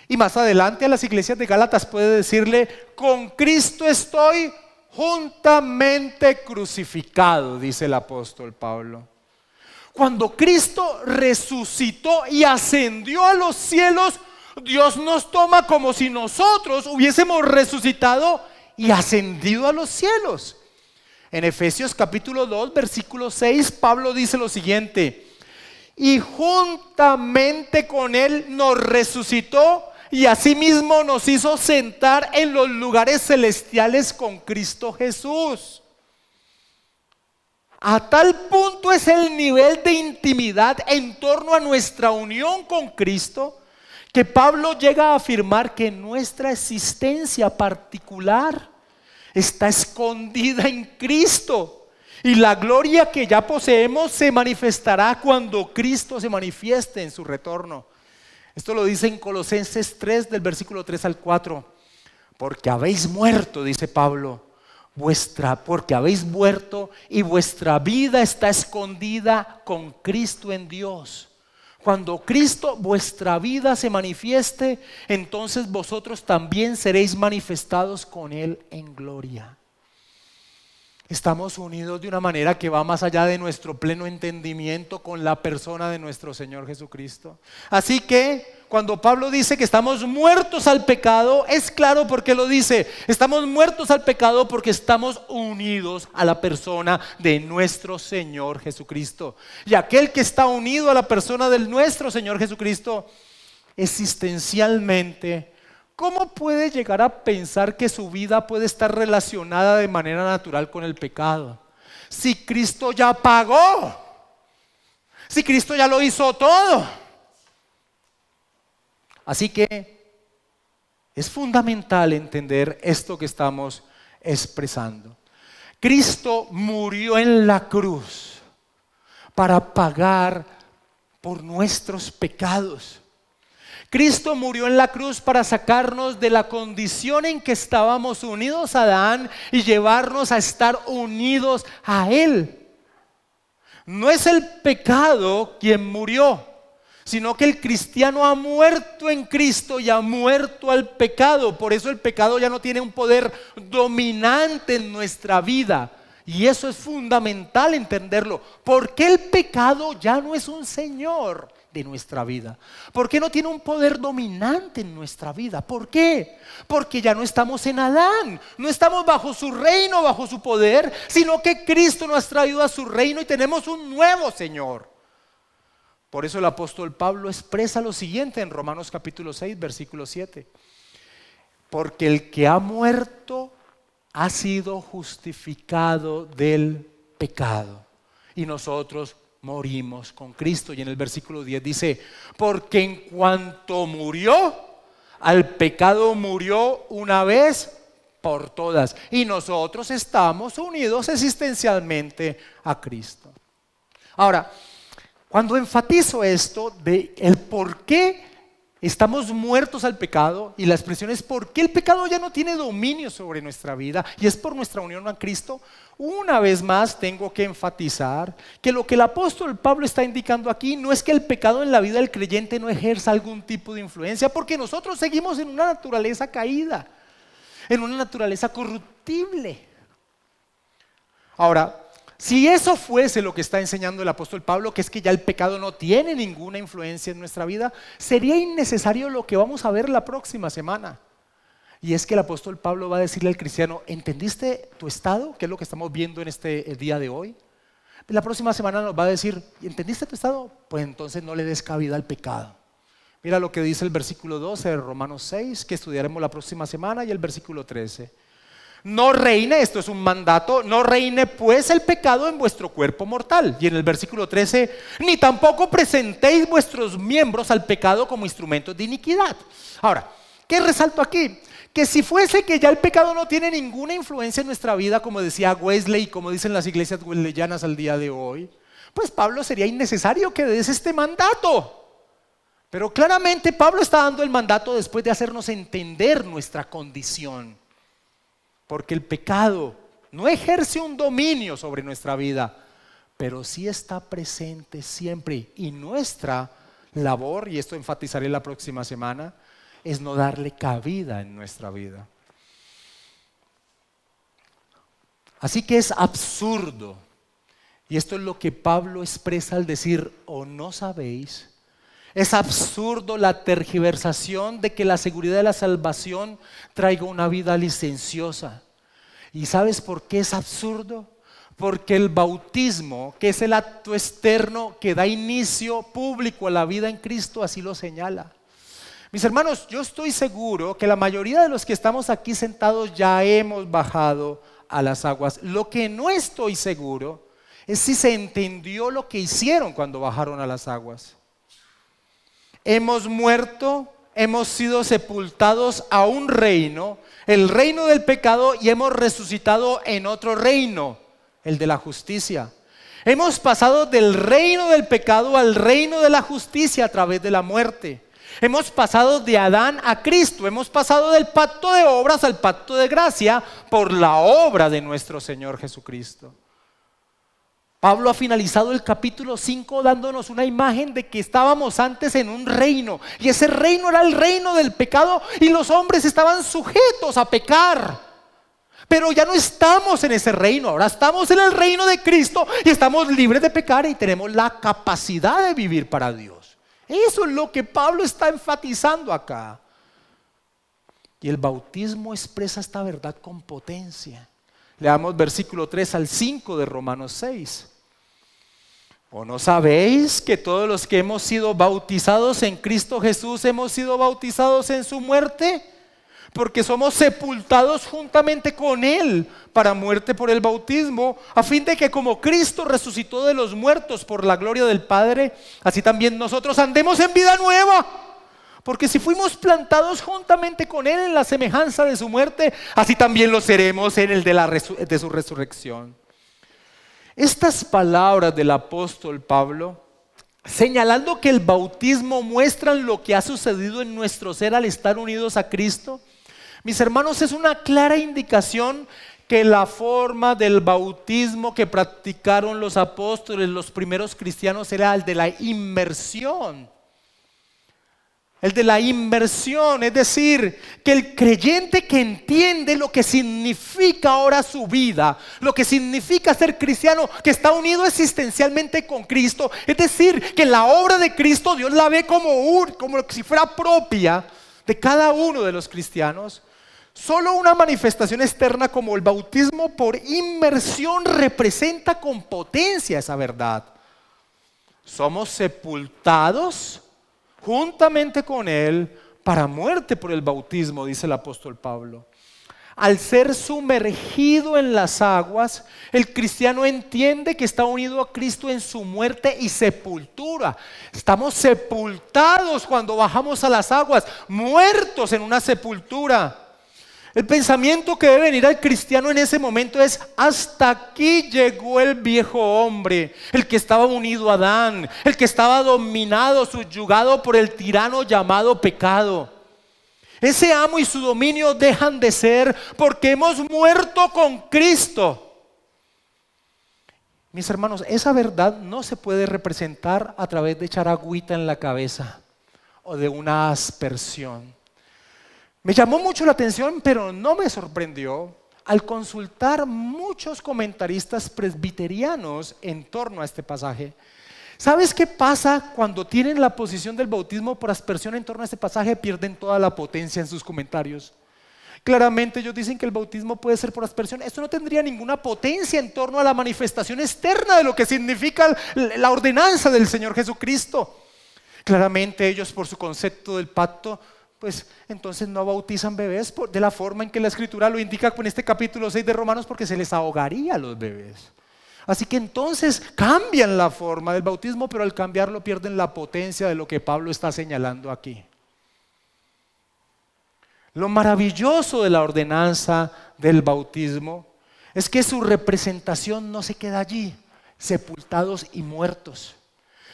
Y más adelante a las iglesias de Gálatas puede decirle: con Cristo estoy juntamente crucificado, dice el apóstol Pablo. Cuando Cristo resucitó y ascendió a los cielos, Dios nos toma como si nosotros hubiésemos resucitado y ascendido a los cielos. En Efesios capítulo 2, versículo 6, Pablo dice lo siguiente: y juntamente con Él nos resucitó y asimismo nos hizo sentar en los lugares celestiales con Cristo Jesús. A tal punto es el nivel de intimidad en torno a nuestra unión con Cristo, que Pablo llega a afirmar que nuestra existencia particular está escondida en Cristo, y la gloria que ya poseemos se manifestará cuando Cristo se manifieste en su retorno. Esto lo dice en Colosenses 3, del versículo 3 al 4. Porque habéis muerto, dice Pablo, porque habéis muerto y vuestra vida está escondida con Cristo en Dios. Cuando Cristo, vuestra vida, se manifieste, entonces vosotros también seréis manifestados con Él en gloria. Estamos unidos de una manera que va más allá de nuestro pleno entendimiento con la persona de nuestro Señor Jesucristo. Así que cuando Pablo dice que estamos muertos al pecado, es claro por qué lo dice. Estamos muertos al pecado porque estamos unidos a la persona de nuestro Señor Jesucristo. Y aquel que está unido a la persona de nuestro Señor Jesucristo existencialmente, ¿cómo puede llegar a pensar que su vida puede estar relacionada de manera natural con el pecado? Si Cristo ya pagó, si Cristo ya lo hizo todo. Así que es fundamental entender esto que estamos expresando. Cristo murió en la cruz para pagar por nuestros pecados. Cristo murió en la cruz para sacarnos de la condición en que estábamos unidos a Adán y llevarnos a estar unidos a Él. No es el pecado quien murió, sino que el cristiano ha muerto en Cristo y ha muerto al pecado. Por eso el pecado ya no tiene un poder dominante en nuestra vida. Y eso es fundamental entenderlo. ¿Por qué el pecado ya no es un señor de nuestra vida? ¿Por qué no tiene un poder dominante en nuestra vida? ¿Por qué? Porque ya no estamos en Adán, no estamos bajo su reino, bajo su poder, sino que Cristo nos ha traído a su reino y tenemos un nuevo Señor. Por eso el apóstol Pablo expresa lo siguiente en Romanos capítulo 6, versículo 7. Porque el que ha muerto ha sido justificado del pecado. Y nosotros morimos con Cristo. Y en el versículo 10 dice, porque en cuanto murió, al pecado murió una vez por todas. Y nosotros estamos unidos existencialmente a Cristo. Ahora, cuando enfatizo esto de el por qué estamos muertos al pecado, y la expresión es por qué el pecado ya no tiene dominio sobre nuestra vida, y es por nuestra unión a Cristo, una vez más tengo que enfatizar que lo que el apóstol Pablo está indicando aquí no es que el pecado en la vida del creyente no ejerza algún tipo de influencia, porque nosotros seguimos en una naturaleza caída, en una naturaleza corruptible. Ahora, si eso fuese lo que está enseñando el apóstol Pablo, que es que ya el pecado no tiene ninguna influencia en nuestra vida, sería innecesario lo que vamos a ver la próxima semana. Y es que el apóstol Pablo va a decirle al cristiano, ¿entendiste tu estado? Que es lo que estamos viendo en este día de hoy. La próxima semana nos va a decir, ¿entendiste tu estado? Pues entonces no le des cabida al pecado. Mira lo que dice el versículo 12 de Romanos 6, que estudiaremos la próxima semana, y el versículo 13. No reine, esto es un mandato, no reine pues el pecado en vuestro cuerpo mortal. Y en el versículo 13, ni tampoco presentéis vuestros miembros al pecado como instrumentos de iniquidad. Ahora, ¿qué resalto aquí? Que si fuese que ya el pecado no tiene ninguna influencia en nuestra vida, como decía Wesley y como dicen las iglesias wesleyanas al día de hoy, pues Pablo sería innecesario que des este mandato. Pero claramente Pablo está dando el mandato después de hacernos entender nuestra condición. Porque el pecado no ejerce un dominio sobre nuestra vida, pero sí está presente siempre. Y nuestra labor, y esto enfatizaré la próxima semana, es no darle cabida en nuestra vida. Así que es absurdo, y esto es lo que Pablo expresa al decir, ¿o no sabéis? Es absurdo la tergiversación de que la seguridad de la salvación traiga una vida licenciosa. ¿Y sabes por qué es absurdo? Porque el bautismo, que es el acto externo que da inicio público a la vida en Cristo, así lo señala. Mis hermanos, yo estoy seguro que la mayoría de los que estamos aquí sentados ya hemos bajado a las aguas. Lo que no estoy seguro es si se entendió lo que hicieron cuando bajaron a las aguas. Hemos muerto, hemos sido sepultados a un reino, el reino del pecado, y hemos resucitado en otro reino, el de la justicia. Hemos pasado del reino del pecado al reino de la justicia a través de la muerte. Hemos pasado de Adán a Cristo, hemos pasado del pacto de obras al pacto de gracia por la obra de nuestro Señor Jesucristo. Pablo ha finalizado el capítulo 5 dándonos una imagen de que estábamos antes en un reino, y ese reino era el reino del pecado, y los hombres estaban sujetos a pecar. Pero ya no estamos en ese reino, ahora estamos en el reino de Cristo y estamos libres de pecar y tenemos la capacidad de vivir para Dios. Eso es lo que Pablo está enfatizando acá. Y el bautismo expresa esta verdad con potencia. Leamos versículo 3 al 5 de Romanos 6. ¿O no sabéis que todos los que hemos sido bautizados en Cristo Jesús hemos sido bautizados en su muerte? Porque somos sepultados juntamente con Él para muerte por el bautismo, a fin de que como Cristo resucitó de los muertos por la gloria del Padre, así también nosotros andemos en vida nueva. Porque si fuimos plantados juntamente con Él en la semejanza de su muerte, así también lo seremos en el de su resurrección. Estas palabras del apóstol Pablo, señalando que el bautismo muestran lo que ha sucedido en nuestro ser al estar unidos a Cristo, mis hermanos, es una clara indicación que la forma del bautismo que practicaron los apóstoles, los primeros cristianos, era el de la inmersión. El de la inmersión, es decir, que el creyente que entiende lo que significa ahora su vida, lo que significa ser cristiano, que está unido existencialmente con Cristo, es decir, que la obra de Cristo Dios la ve como si fuera propia de cada uno de los cristianos. Solo una manifestación externa como el bautismo por inmersión representa con potencia esa verdad. Somos sepultados juntamente con Él para muerte por el bautismo, dice el apóstol Pablo. Al ser sumergido en las aguas, el cristiano entiende que está unido a Cristo en su muerte y sepultura. Estamos sepultados cuando bajamos a las aguas, muertos en una sepultura. El pensamiento que debe venir al cristiano en ese momento es: hasta aquí llegó el viejo hombre, el que estaba unido a Adán, el que estaba dominado, subyugado por el tirano llamado pecado. Ese amo y su dominio dejan de ser porque hemos muerto con Cristo. Mis hermanos, esa verdad no se puede representar a través de echar agüita en la cabeza o de una aspersión. Me llamó mucho la atención, pero no me sorprendió, al consultar muchos comentaristas presbiterianos en torno a este pasaje. ¿Sabes qué pasa cuando tienen la posición del bautismo por aspersión en torno a este pasaje? Pierden toda la potencia en sus comentarios. Claramente ellos dicen que el bautismo puede ser por aspersión. Esto no tendría ninguna potencia en torno a la manifestación externa de lo que significa la ordenanza del Señor Jesucristo. Claramente ellos, por su concepto del pacto, pues entonces no bautizan bebés de la forma en que la Escritura lo indica en este capítulo 6 de Romanos, porque se les ahogaría a los bebés. Así que entonces cambian la forma del bautismo, pero al cambiarlo pierden la potencia de lo que Pablo está señalando aquí. Lo maravilloso de la ordenanza del bautismo es que su representación no se queda allí, sepultados y muertos,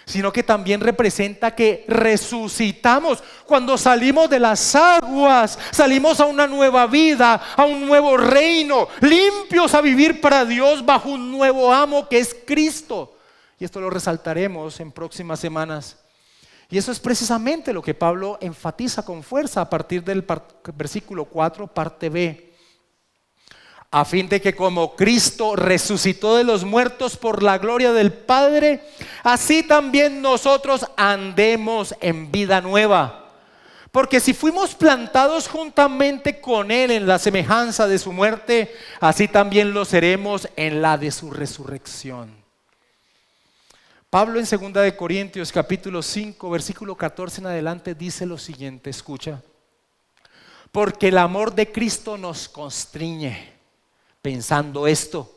sino que también representa que resucitamos. Cuando salimos de las aguas, salimos a una nueva vida, a un nuevo reino, limpios a vivir para Dios bajo un nuevo amo que es Cristo. Y esto lo resaltaremos en próximas semanas. Y eso es precisamente lo que Pablo enfatiza con fuerza a partir del versículo 4, parte B. A fin de que como Cristo resucitó de los muertos por la gloria del Padre, así también nosotros andemos en vida nueva. Porque si fuimos plantados juntamente con Él en la semejanza de su muerte, así también lo seremos en la de su resurrección. Pablo en 2 Corintios capítulo 5, versículo 14 en adelante dice lo siguiente, escucha. Porque el amor de Cristo nos constriñe, pensando esto,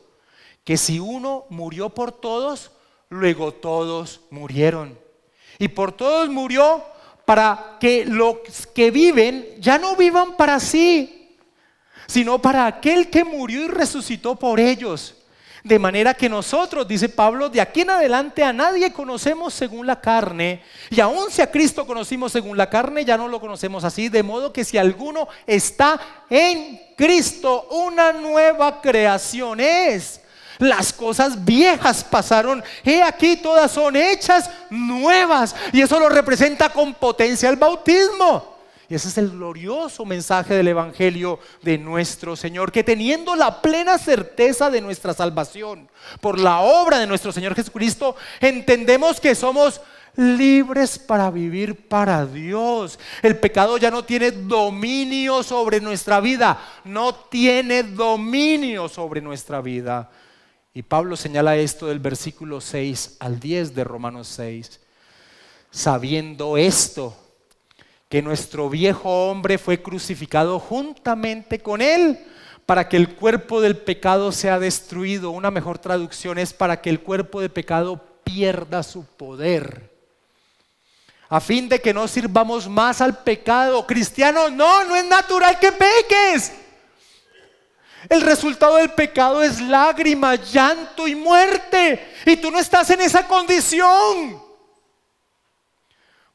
que si uno murió por todos, luego todos murieron. Y por todos murió para que los que viven ya no vivan para sí, sino para aquel que murió y resucitó por ellos. De manera que nosotros, dice Pablo, de aquí en adelante a nadie conocemos según la carne, y aun si a Cristo conocimos según la carne, ya no lo conocemos así, de modo que si alguno está en Cristo, una nueva creación es. Las cosas viejas pasaron, he aquí todas son hechas nuevas, y eso lo representa con potencia el bautismo. Y ese es el glorioso mensaje del Evangelio de nuestro Señor, que teniendo la plena certeza de nuestra salvación por la obra de nuestro Señor Jesucristo, entendemos que somos libres para vivir para Dios. El pecado ya no tiene dominio sobre nuestra vida, no tiene dominio sobre nuestra vida. Y Pablo señala esto del versículo 6 al 10 de Romanos 6. Sabiendo esto, que nuestro viejo hombre fue crucificado juntamente con él para que el cuerpo del pecado sea destruido. Una mejor traducción es para que el cuerpo de pecado pierda su poder, a fin de que no sirvamos más al pecado. Cristiano, no es natural que peques. El resultado del pecado es lágrima, llanto y muerte, y tú no estás en esa condición.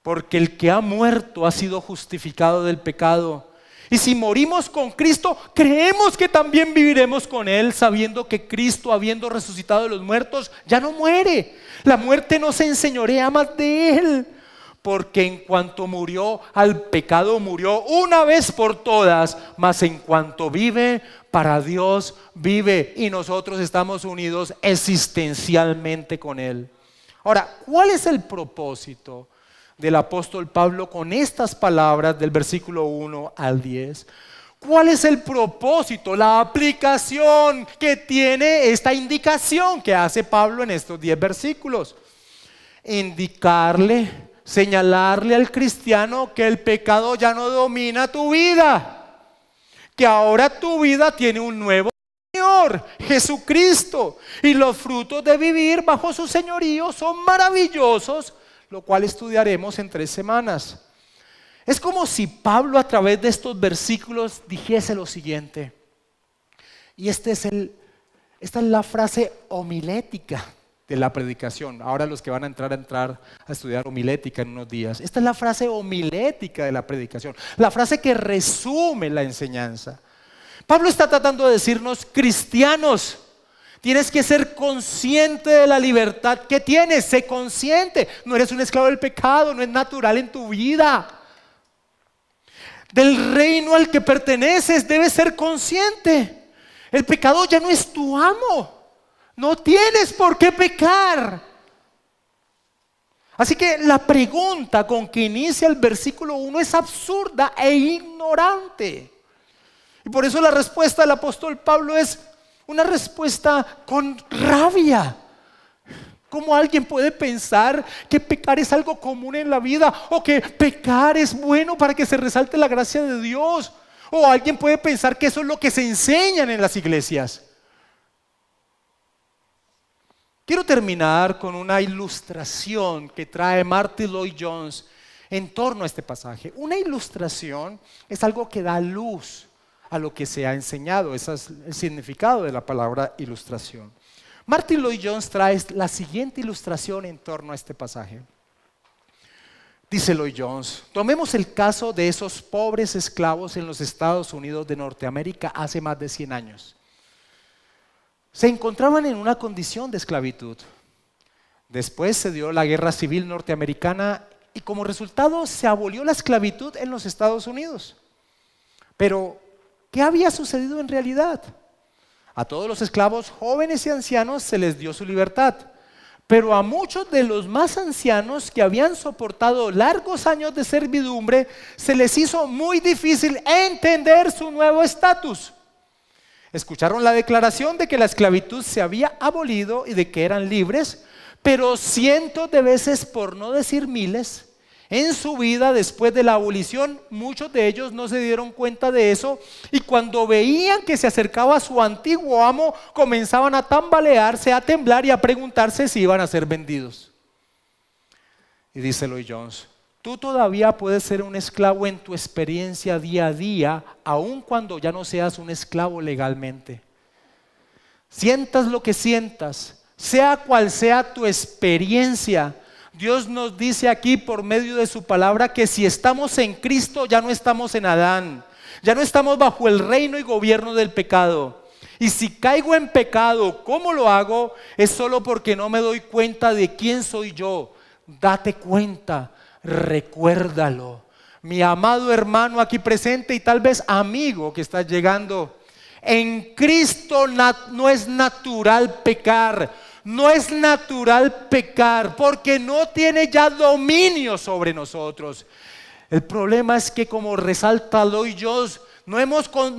Porque el que ha muerto ha sido justificado del pecado. Y si morimos con Cristo, creemos que también viviremos con Él, sabiendo que Cristo, habiendo resucitado de los muertos, ya no muere. La muerte no se enseñorea más de Él. Porque en cuanto murió al pecado, murió una vez por todas, mas en cuanto vive, para Dios vive. Y nosotros estamos unidos existencialmente con Él. Ahora, ¿cuál es el propósito del apóstol Pablo con estas palabras del versículo 1 al 10? ¿Cuál es el propósito, la aplicación que tiene esta indicación que hace Pablo en estos 10 versículos? Señalarle al cristiano que el pecado ya no domina tu vida, que ahora tu vida tiene un nuevo Señor, Jesucristo, y los frutos de vivir bajo su señorío son maravillosos, lo cual estudiaremos en 3 semanas. Es como si Pablo a través de estos versículos dijese lo siguiente, y esta es la frase homilética de la predicación. Ahora los que van a entrar a estudiar homilética en unos días, esta es la frase homilética de la predicación, la frase que resume la enseñanza. Pablo está tratando de decirnos: cristianos, tienes que ser consciente de la libertad que tienes. Sé consciente, no eres un esclavo del pecado, no es natural en tu vida. Del reino al que perteneces debes ser consciente. El pecado ya no es tu amo. No tienes por qué pecar. Así que la pregunta con que inicia el versículo 1 es absurda e ignorante. Y por eso la respuesta del apóstol Pablo es una respuesta con rabia. ¿Cómo alguien puede pensar que pecar es algo común en la vida? O que pecar es bueno para que se resalte la gracia de Dios. O alguien puede pensar que eso es lo que se enseñan en las iglesias. Quiero terminar con una ilustración que trae Martyn Lloyd-Jones en torno a este pasaje. Una ilustración es algo que da luz a lo que se ha enseñado. Ese es el significado de la palabra ilustración. Martyn Lloyd-Jones trae la siguiente ilustración en torno a este pasaje. Dice Lloyd-Jones: tomemos el caso de esos pobres esclavos en los Estados Unidos de Norteamérica hace más de 100 años. Se encontraban en una condición de esclavitud. Después se dio la Guerra Civil Norteamericana y como resultado se abolió la esclavitud en los Estados Unidos. Pero, ¿qué había sucedido en realidad? A todos los esclavos, jóvenes y ancianos, se les dio su libertad. Pero a muchos de los más ancianos que habían soportado largos años de servidumbre, se les hizo muy difícil entender su nuevo estatus. Escucharon la declaración de que la esclavitud se había abolido y de que eran libres, pero cientos de veces, por no decir miles, en su vida después de la abolición, muchos de ellos no se dieron cuenta de eso y cuando veían que se acercaba a su antiguo amo, comenzaban a tambalearse, a temblar y a preguntarse si iban a ser vendidos. Y dice Lloyd-Jones: tú todavía puedes ser un esclavo en tu experiencia día a día, aun cuando ya no seas un esclavo legalmente. Sientas lo que sientas, sea cual sea tu experiencia, Dios nos dice aquí por medio de su palabra que si estamos en Cristo ya no estamos en Adán, ya no estamos bajo el reino y gobierno del pecado. Y si caigo en pecado, ¿cómo lo hago? Es solo porque no me doy cuenta de quién soy yo. Date cuenta. Recuérdalo, mi amado hermano aquí presente y tal vez amigo que está llegando. En Cristo no es natural pecar, no es natural pecar porque no tiene ya dominio sobre nosotros. El problema es que, como resalta Lloyd-Jones, no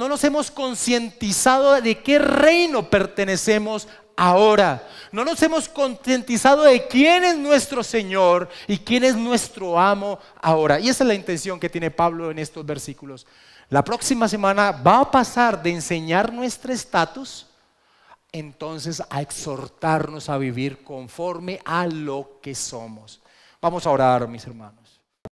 nos hemos concientizado de qué reino pertenecemos ahora. No nos hemos concientizado de quién es nuestro Señor y quién es nuestro amo ahora. Y esa es la intención que tiene Pablo en estos versículos. La próxima semana va a pasar de enseñar nuestro estatus, entonces a exhortarnos a vivir conforme a lo que somos. Vamos a orar, mis hermanos.